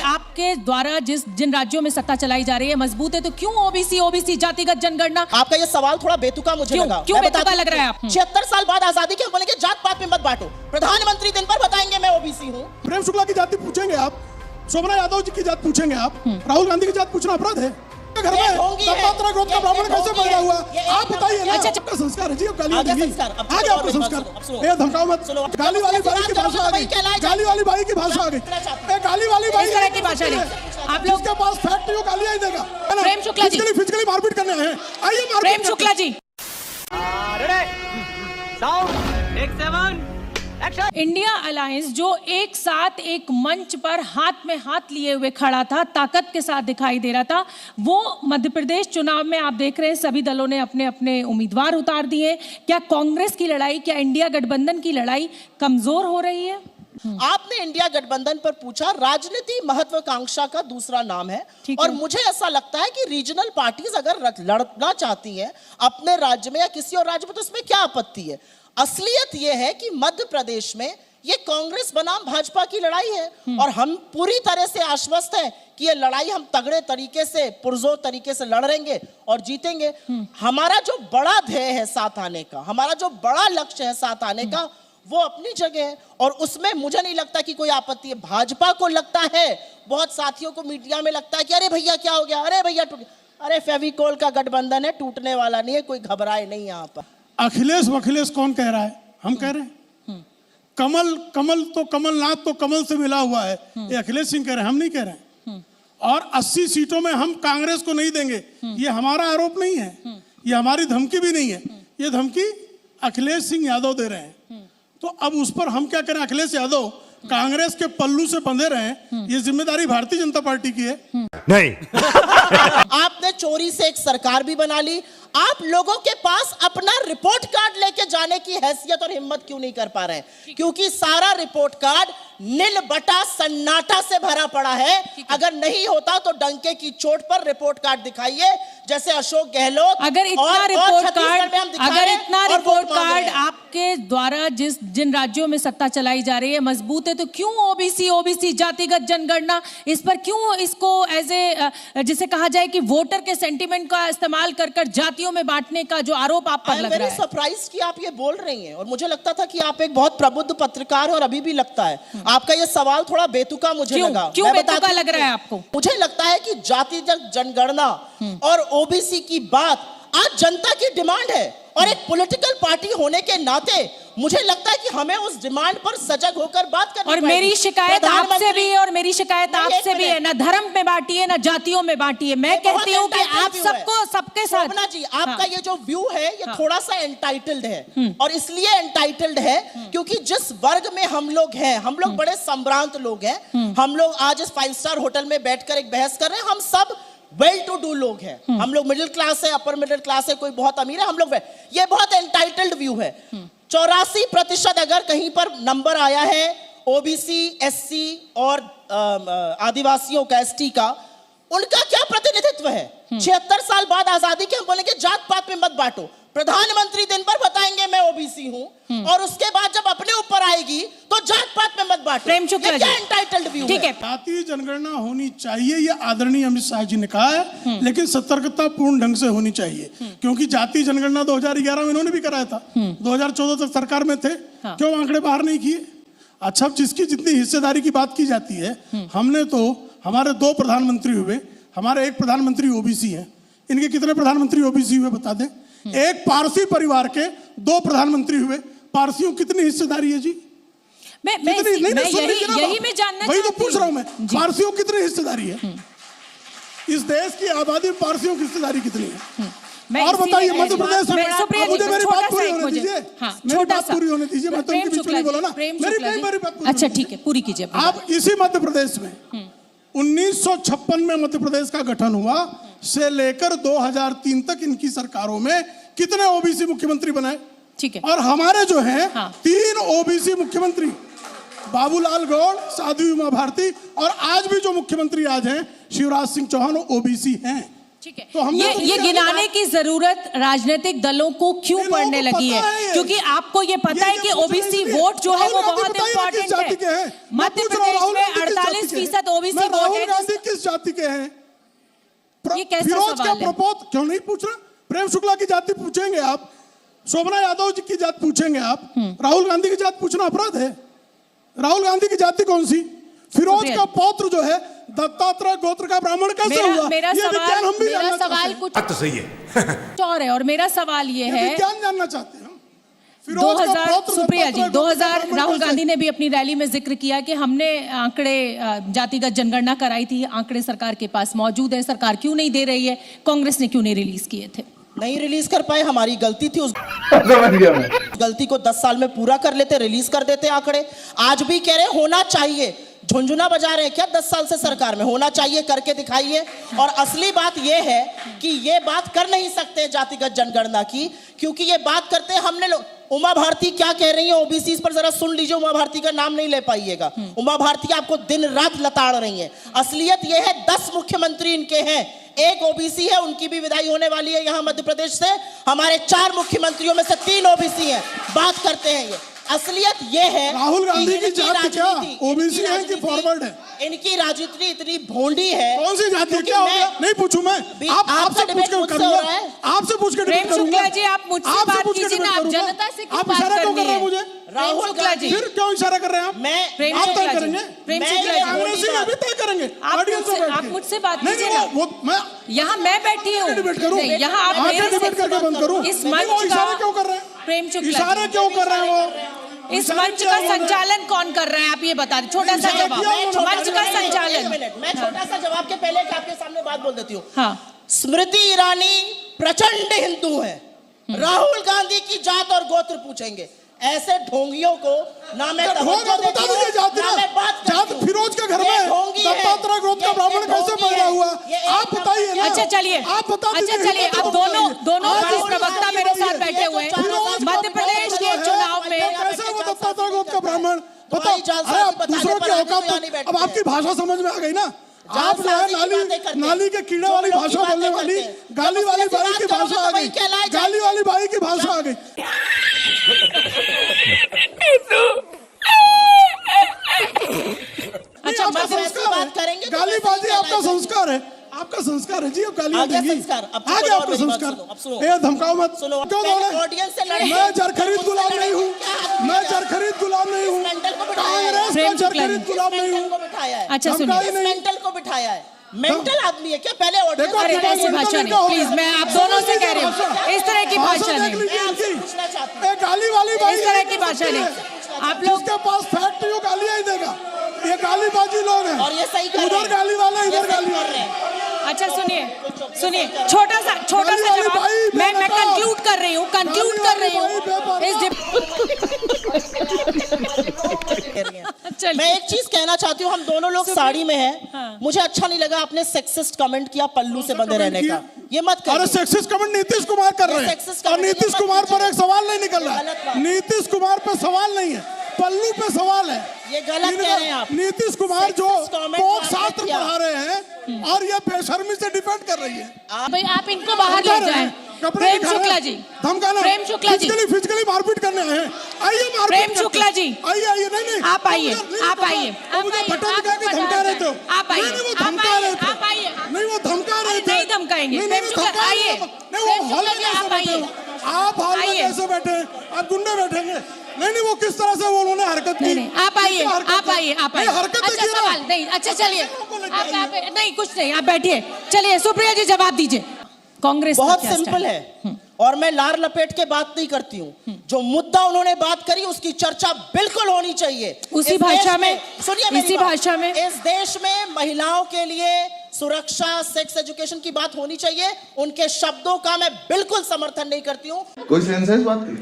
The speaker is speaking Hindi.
आपके द्वारा जिन राज्यों में सत्ता चलाई जा रही है मजबूत है, तो क्यों ओबीसी जातिगत जनगणना? आपका ये सवाल थोड़ा बेतुका मुझे लगा। क्यों बेतुका लग रहा है आप? 76 साल बाद आजादी के बोलेंगे जात पात में मत बांटो, प्रधानमंत्री दिन पर बताएंगे मैं ओबीसी हूँ। प्रेम शुक्ला की जाति पूछेंगे आप, शोभना यादव जी की जात पूछेंगे आप, राहुल गांधी की जात पूछना अपराध है? घर में तपमात्रा ग्रोथ का ब्राह्मण कैसे पैदा हुआ? आप बताइए ना। आपका संस्कार है जी, अब गाली नहीं। आगे आपका संस्कार, ये धमकाओ मत। गाली वाली बाई की भाषा आ गई, गाली वाली बाई की भाषा आ गई, गाली वाली बाई की भाषा नहीं। आप लोग के पास फैक्ट जो गालियां ही देगा। प्रेम शुक्ला जी, फिजिकली मारपीट करने आए हैं, आइए मारपीट। प्रेम शुक्ला जी, इंडिया अलायंस जो एक साथ एक मंच पर हाथ में हाथ लिए हुए खड़ा था, ताकत के साथ दिखाई दे रहा था, वो मध्य प्रदेश चुनाव में आप देख रहे हैं सभी दलों ने अपने अपने उम्मीदवार उतार दिए। क्या कांग्रेस की लड़ाई, क्या इंडिया गठबंधन की लड़ाई कमजोर हो रही है? आपने इंडिया गठबंधन पर पूछा, राजनीति महत्वाकांक्षा का दूसरा नाम है। और मुझे ऐसा लगता है कि रीजनल पार्टीज अगर लड़ना चाहती हैं अपने राज्य में या किसी और राज्य में, तो इसमें क्या आपत्ति है? असलियत यह है कि मध्य प्रदेश में ये कांग्रेस बनाम भाजपा की लड़ाई है और हम पूरी तरह से आश्वस्त हैं कि ये लड़ाई हम तगड़े तरीके से, पुरजोर तरीके से लड़ेंगे और जीतेंगे। हमारा जो बड़ा ध्येय है साथ आने का, हमारा जो बड़ा लक्ष्य है साथ आने का, वो अपनी जगह है और उसमें मुझे नहीं लगता कि कोई आपत्ति है। भाजपा को लगता है, बहुत साथियों को मीडिया में लगता है कि अरे भैया क्या हो गया, अरे भैया टूट गया। अरे फेविकोल का गठबंधन है, टूटने वाला नहीं है, कोई घबराए नहीं। यहाँ पर अखिलेश कौन कह रहा है? हम कह रहे हैं। कमल तो कमलनाथ तो कमल से मिला हुआ है, ये अखिलेश सिंह कह रहे हैं, हम नहीं कह रहे हैं। और 80 सीटों में हम कांग्रेस को नहीं देंगे, ये हमारा आरोप नहीं है, ये हमारी धमकी भी नहीं है, ये धमकी अखिलेश सिंह यादव दे रहे हैं। तो अब उस पर हम क्या करें? अखिलेश यादव कांग्रेस के पल्लू से बंधे रहे, ये जिम्मेदारी भारतीय जनता पार्टी की है। नहीं। आपने चोरी से एक सरकार भी बना ली। आप लोगों के पास अपना रिपोर्ट कार्ड लेके जाने की हैसियत और हिम्मत क्यों नहीं कर पा रहे हैं? क्योंकि सारा रिपोर्ट कार्ड नील बटा सन्नाटा से भरा पड़ा है। अगर नहीं होता तो डंके की चोट पर रिपोर्ट कार्ड दिखाइए, जैसे अशोक गहलोत। अगर इतना रिपोर्ट कार्ड आपके द्वारा जिन राज्यों में सत्ता चलाई जा रही है मजबूत है, तो क्यों ओबीसी जातिगत जनगणना, इस पर क्यों इसको एज ए जिसे कहा जाए कि वोटर के सेंटिमेंट का इस्तेमाल कर जातियों में बांटने का जो आरोप आप पर लग रहा है? सरप्राइज कि आप ये बोल रही हैं, और मुझे लगता था कि आप एक बहुत प्रबुद्ध पत्रकार और अभी भी लगता है। आपका ये सवाल थोड़ा बेतुका मुझे लगा। क्यों बेतुका लग रहा है आपको? मुझे लगता है कि जातिगत जनगणना और ओबीसी की बात आज जनता की डिमांड है और एक पॉलिटिकल पार्टी होने के नाते मुझे लगता है कि हमें उस डिमांड पर सजग होकर बात करनी और मेरी शिकायत आपसे भी है, और मेरी शिकायत आपसे भी है, ना धर्म में बांटिए ना जातियों में बांटिए। मैं कहती हूँ कि आप सबको सबके साथ। शोभना जी, आपका ये जो व्यू है ये थोड़ा सा एंटाइटल्ड है, और इसलिए एंटाइटल्ड है क्योंकि जिस वर्ग में हम लोग हैं, हम लोग बड़े संभ्रांत लोग हैं। हम लोग आज इस 5 स्टार होटल में बैठकर एक बहस कर रहे हैं। हम सब वेल टू डू लोग हैं, हम लोग मिडिल क्लास है, अपर मिडिल क्लास है, कोई बहुत अमीर है, हम लोग। ये बहुत एंटाइटल्ड व्यू है। 84% अगर कहीं पर नंबर आया है ओबीसी, एससी और आदिवासियों का, एसटी का, उनका क्या प्रतिनिधित्व है? 76 साल बाद आजादी के हम बोलेंगे जात पात में मत बांटो, प्रधानमंत्री दिन पर बताएंगे मैं ओबीसी हूं, और उसके बाद जब अपने ऊपर आएगी तो जात पात में मत बांटो। प्रेम शुक्ला जी, क्या एंटाइटल्ड व्यू है? जातीय जनगणना होनी चाहिए, ये आदरणीय अमित शाह जी ने कहा है, लेकिन सतर्कता पूर्ण ढंग से होनी चाहिए। क्योंकि जातीय जनगणना 2011 में इन्होंने भी कराया था, 2014 तक सरकार में थे, क्यों आंकड़े बाहर नहीं किए? अच्छा, जिसकी जितनी हिस्सेदारी की बात की जाती है, हमने तो, हमारे 2 प्रधानमंत्री हुए, हमारे एक प्रधानमंत्री ओबीसी है, इनके कितने प्रधानमंत्री ओबीसी हुए बता दें? एक पारसी परिवार के 2 प्रधानमंत्री हुए, पारसियों कितनी हिस्सेदारी है जी? यही मैं जानना, वही तो पूछ रहा हूं मैं, पारसियों कितनी हिस्सेदारी है? इस देश की आबादी में पारसियों की हिस्सेदारी कितनी है? और बताइए मध्य प्रदेश में, मुझे मेरी बात पूरी होने दीजिए, मेरी बात पूरी होने दीजिए, मैं तो इनके बीच में नहीं बोला ना, मेरी बात पूरी। अच्छा ठीक है, पूरी कीजिए आप। इसी मध्य प्रदेश में 1956 में मध्य प्रदेश का गठन हुआ, से लेकर 2003 तक इनकी सरकारों में कितने ओबीसी मुख्यमंत्री बनाए? ठीक है। और हमारे जो हैं 3 ओबीसी मुख्यमंत्री, बाबूलाल गौड़, साध्वी उमा भारती, और आज भी जो मुख्यमंत्री आज हैं शिवराज सिंह चौहान, ओबीसी हैं। ठीक है, तो हमने तो ये गिनाने की जरूरत राजनीतिक दलों को क्यों इन लोगों पड़ने को लगी पता है? है। क्योंकि आपको ये पता है कि ओबीसी वोट जो है वो बहुत इंपॉर्टेंट है। मध्य प्रदेश में 48% ओबीसी वोट राहुल है। गांधी किस जाति के हैं? ये कैसा फिरोज का सवाल है? प्रपोज क्यों नहीं पूछ रहा? प्रेम शुक्ला की जाति पूछेंगे आप, शोभना यादव जी की जाति पूछेंगे आप, राहुल गांधी की जाति पूछना अपराध है? राहुल गांधी की जाति कौन सी? फिरोज का पौत्र जो है दत्तात्रेय गोत्र का ब्राह्मण कैसे हुआ? मेरा ये विज्ञान हम भी मेरा जानना सवाल चाहते हैं। कुछ बात तो सही है। और है, और मेरा सवाल ये है, विज्ञान जानना चाहते हैं हम। फिरोज का 2000 पौत्र सुप्रिया जी, दत्तात्रेय गोत्र का 2000 ब्राह्मण राहुल कैसे? गांधी ने भी अपनी रैली में जिक्र किया कि हमने आंकड़े जातिगत जनगणना कराई थी, आंकड़े सरकार के पास मौजूद है, सरकार क्यों नहीं दे रही है, कांग्रेस ने क्यों नहीं रिलीज किए थे? नहीं रिलीज कर पाए, हमारी गलती थी। उस समझ गया मैं। गलती को 10 साल में पूरा कर लेते, रिलीज कर देते आंकड़े। आज भी कह रहे होना चाहिए, झुंझुना बजा रहे हैं क्या 10 साल से सरकार में? होना चाहिए, करके दिखाइए। और असली बात यह है कि ये बात कर नहीं सकते जातिगत जनगणना की, क्योंकि ये बात करते हैं हमने लोग। उमा भारती क्या कह रही है ओबीसी पर जरा सुन लीजिए, उमा भारती का नाम नहीं ले पाइएगा। उमा भारती आपको दिन रात लताड़ रही है। असलियत यह है 10 मुख्यमंत्री इनके हैं, एक ओबीसी है, उनकी भी विदाई होने वाली है यहाँ मध्य प्रदेश से। हमारे 4 मुख्यमंत्रियों में से 3 ओबीसी हैं। बात करते हैं ये, असलियत ये है राहुल कि गांधी की इनकी जाति क्या राजनीति- ओबीसी इनकी है कि राजनीति- फॉरवर्ड है? इनकी राजनीति इतनी भोंडी है। कौन सी जाति? क्योंकि क्या हो मैं- गया? नहीं पूछूं मैं, भी- आप आपका आपसे पूछ डिबेट कर मुझसे हो करूंगा, रहा है। आपसे पूछ के प्रेम डिबेट करूंगा। शुक्ला जी, आप मुझसे आपसे बात पूछ के कीजिए डिबेट ना, आप करूंगा। जनता से क्यों आप बात इशारा क्यों करनी कर रहे हैं है? मुझे? राहुल शुक्ला गांधी, जी। फिर क्यों इशारा कर रहे हैं आप? प्रेम आप शुक्ला तय जी, करेंगे, प्रेम मैं शुक्ला ये जी, कांग्रेस ही अभी तय करेंगे आप ऑडियंस में मुझसे- बैठ आप के। मुझसे बात नहीं, कीजिए नहीं, ना। वो मैं यहाँ मैं बैठी हूँ, डिबेट करूं? नहीं, यहाँ आप आके मेरे डिबेट से- करके बंद करूं? इस नहीं, मंच वो का इशारे क्यों कर रहे हैं? प्रेम शुक्ला इशारे जी, क्यों कर रहे हैं वो? इस इशारे मंच क्या का हो रहे हैं? संचालन कौन कर रहा है, आप ये बता दें, छोटा सा जवाब। मंच का संचालन। मैं छोटा सा जवाब के पहले आपके सामने बात बोल देती हूँ। हाँ, स्मृति ईरानी प्रचंड हिंदू है, राहुल गांधी की जात और गोत्र पूछेंगे। ऐसे ढोंगियों को ना मैं तवज्जो देती बता हूं, दीजिए जाति ना मैं बात करती जात हूं। फिरोज के घर ये में ढोंगी है, दत्तात्रेय गोत्र का ये ब्राह्मण कैसे ढोंगी पैदा है, हुआ? ये एक आप बताइए ना। अच्छा चलिए, आप बता अच्छा दीजिए, चलिए, हिम्मत अब तो दोनों बताइए। दोनों आप बड़े बोलिए, प्रवक्ता आप मेरे साथ बताइए। बैठे हुए फिरोज हैं। का मध्य प्रदेश पौत्र के जो है, चुनाव में कैसे वो दत्तात्रेय गोत्र का ब्राह्मण? तो बताओ, भाई जात अरे आप बताने दूसरों पर की आगे औकात तो यहाँ नहीं तो- बैठते अब आपकी भाषा समझ में आ गई ना। आप जो है साथी की बातें करते हैं। नाली के कीड़े वाली जो लोग की भाषा बोलने बातें वाली, करते हैं। गाली जब वाली उसके बाई बात की करोगे भाषा तो आ वही गई, कहलाए जाए। गाली वाली बाई की भाषा आ गई। अच्छा, आपका मध्य- संस्कार है। बात करेंगे तो गालीबाजी वैसे ही आपका कहलाएगा। संस्कार है, आपका संस्कार है जी। अब गालियां आ गया देंगी, संस्कार। अब आ सुनो गया और आपका मेरी बात संस्कार। सुनो, अब सुनो। ए धमकाओ मत। सुनो, क्यों पहले दौड़े? ऑडियंस से लड़े। मैं जरखरीद मुझसे गुलाम लड़े। नहीं हूँ, क्या हद मैं है? जरखरीद गुलाम नहीं हूँ, मेंटल को बिठाया है। कांग्रेस का प्रेम शुक्ला जरखरीद जी। गुलाम नहीं मेंटल हूँ। को बिठाया है। अच्छा धमकाई सुनिए, इस नहीं। मेंटल को बिठाया है। मेंटल आदमी है क्या? पहले ऑडियंस देखो, अरे देखो, ऐसी मेंटल भाषा इनका नहीं, हो प्लीज, गया। मैं आप दोनों से कह रही हूँ, भाषा। इस तरह की भाषा देख नहीं, लीजिए मैं आपसे इनकी। पूछना चाहती हूँ। ए गाली वाली बाई इस तरह नहीं की कर भाषा सकती नहीं। है। आप लोग जिसके पास फैक्ट है वो गालियां ही देगा। ये गालीबाजी लोग हैं, और ये सही कर रहे उधर हैं। गाली वाले ये इधर सही गाली कर वाले। रहे हैं। अच्छा सुनिए, सुनिए, छोटा सा गाली वाली जवाब भाई, मैं बेटा। कंक्लूड कर रही हूँ, कंक्लूड कर रही हूँ इस चलिए। मैं एक चीज कहना चाहती हूँ, हम दोनों लोग साड़ी में हैं। हाँ। मुझे अच्छा नहीं लगा आपने सेक्सिस्ट कमेंट किया पल्लू से बंधे कमेंट रहने किया? का। ये मत अरे करिए। सेक्सिस्ट कमेंट नीतीश कुमार कर ये रहे सेक्सिस्ट हैं, और कमेंट नीतीश मत कुमार पर कीजिए। एक सवाल नहीं निकल रहा गलत है। बात। नीतीश कुमार पे सवाल नहीं है, पल्लू पे सवाल है। ये गलत कह रहे हैं आप। नीतीश कुमार जो Sexist comment कोक आपने शास्त्र किया। पढ़ा रहे हैं और ये बेशर्मी से डिफेंड कर रही है। भाई आप इनको बाहर ले जाएं। कपड़े प्रेम दिखा रहे शुक्ला हैं, जी, धमकाना, प्रेम शुक्ला जी, फिजिकली मारपीट करने आए हैं। आइए मारपीट प्रेम करते शुक्ला हैं। जी, आइए आइए, नहीं नहीं आप आइए, नहीं, आप आइए, वो मुझे फटा दिखा के धमका रहे थे। आप आइए, नहीं, वो आप धमका आइए, रहे थे। आप आइए। नहीं, वो धमका रहे थे। नहीं धमकाएंगे, नहीं, प्रेम नहीं, शुक्ला धमका आइए, रहे थे। नहीं, प्रेम वो हॉल शुक्ला में जी, कैसे आप बैठे आइए। हो? आप हॉल में आइए। कैसे बैठे हैं? आप गुंडे बैठेंगे? नहीं नहीं, वो किस तरह से वो उन्होंने हरकत की? नहीं नहीं, आप आइए, क्या हरकत आप की? आइए, आप नहीं, आइए। हरकत अच्छा देखिए ना। सवाल नहीं, अच्छा चलिए, को लेके आप नहीं, कुछ नहीं, आप बैठिए। चलिए सुप्रिया जी जवाब दीजिए। कांग्रेस का बहुत क्या सिंपल स्टैंड है, और मैं लार लपेट के बात नहीं करती हूँ। जो मुद्दा उन्होंने बात करी उसकी चर्चा बिल्कुल होनी चाहिए। उसी इस भाषा देश में, सुनिए मेरी इसी बात। भाषा में। इस देश में महिलाओं के लिए सुरक्षा, सेक्स एजुकेशन की बात होनी चाहिए। उनके शब्दों का मैं बिल्कुल समर्थन नहीं करती हूँ। कोई सेंस है इस बात की?